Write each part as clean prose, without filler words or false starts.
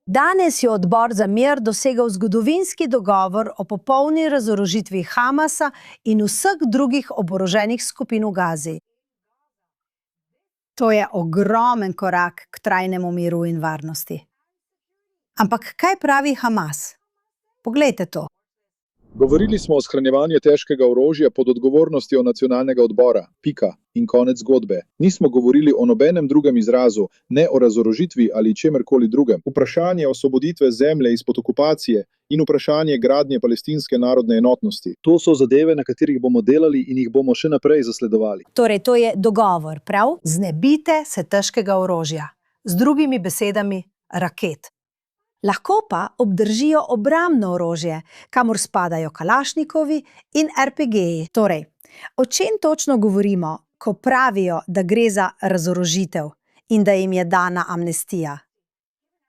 Danes je odbor za mir dosegel zgodovinski dogovor o popolni razorožitvi Hamasa in vseh drugih oboroženih skupin v Gazi. To je ogromen korak k trajnemu miru in varnosti. Ampak kaj pravi Hamas? Poglejte to. Govorili smo o shranjevanju težkega orožja pod odgovornostjo nacionalnega odbora. Pika. In konec zgodbe. Nismo govorili o nobenem drugem izrazu, ne o razorožitvi ali čemerkoli drugem. Vprašanje osvoboditve zemlje izpod okupacije in vprašanje gradnje palestinske narodne enotnosti. To so zadeve, na katerih bomo delali in jih bomo še naprej zasledovali. Torej, to je dogovor, prav? Znebite se težkega orožja. Z drugimi besedami, raket. Lahko pa obdržijo obrambno orožje, kamor spadajo kalašnikovi in RPG-ji. Torej, o čem točno govorimo, ko pravijo, da gre za razorožitev in da jim je dana amnestija?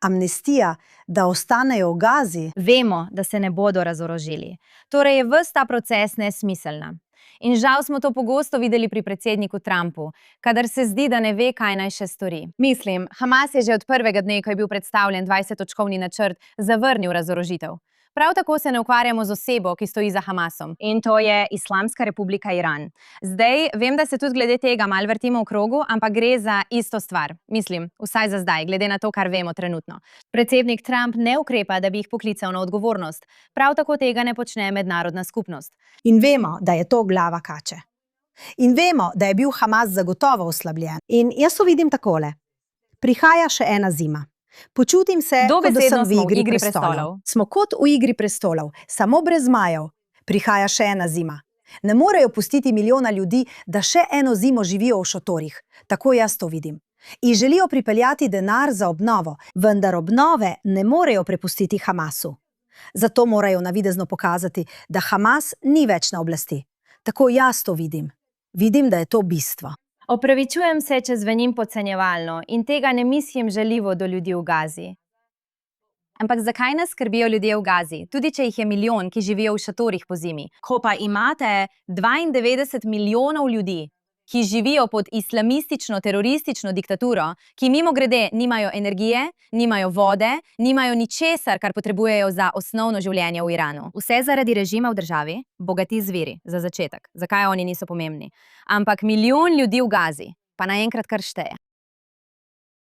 Amnestija, da ostanejo v Gazi? Vemo, da se ne bodo razorožili. Torej je ves ta proces nesmiselna. In žal smo to pogosto videli pri predsedniku Trumpu, kadar se zdi, da ne ve, kaj naj še stori. Mislim, Hamas je že od prvega dne, ko je bil predstavljen 20-točkovni načrt, zavrnil razorožitev. Prav tako se ne ukvarjamo z osebo, ki stoji za Hamasom. In to je Islamska republika Iran. Zdaj, vem, da se tudi glede tega malo vrtimo v krogu, ampak gre za isto stvar. Mislim, vsaj za zdaj, glede na to, kar vemo trenutno. Predsednik Trump ne ukrepa, da bi jih poklical na odgovornost. Prav tako tega ne počne mednarodna skupnost. In vemo, da je to glava kače. In vemo, da je bil Hamas zagotovo oslabljen. In jaz to vidim takole. Prihaja še ena zima. Počutim se, kot da sem v Igri prestolov. Smo kot v Igri prestolov, samo brez zmajev. Prihaja še ena zima. Ne morejo pustiti milijona ljudi, da še eno zimo živijo v šotorih. Tako jaz to vidim. In želijo pripeljati denar za obnovo, vendar obnove ne morejo prepustiti Hamasu. Zato morajo navidezno pokazati, da Hamas ni več na oblasti. Tako jaz to vidim. Vidim, da je to bistvo. Opravičujem se, če zvenim podcenjevalno in tega ne mislim žaljivo do ljudi v Gazi. Ampak zakaj nas skrbijo ljudje v Gazi, tudi če jih je milijon, ki živijo v šatorih po zimi? Ko pa imate 92 milijonov ljudi, ki živijo pod islamistično-teroristično diktaturo, ki mimogrede nimajo energije, nimajo vode, nimajo ničesar, kar potrebujejo za osnovno življenje v Iranu. Vse zaradi režima v državi, bogati zviri, za začetek. Zakaj oni niso pomembni? Ampak milijon ljudi v Gazi, pa naenkrat kar šteje.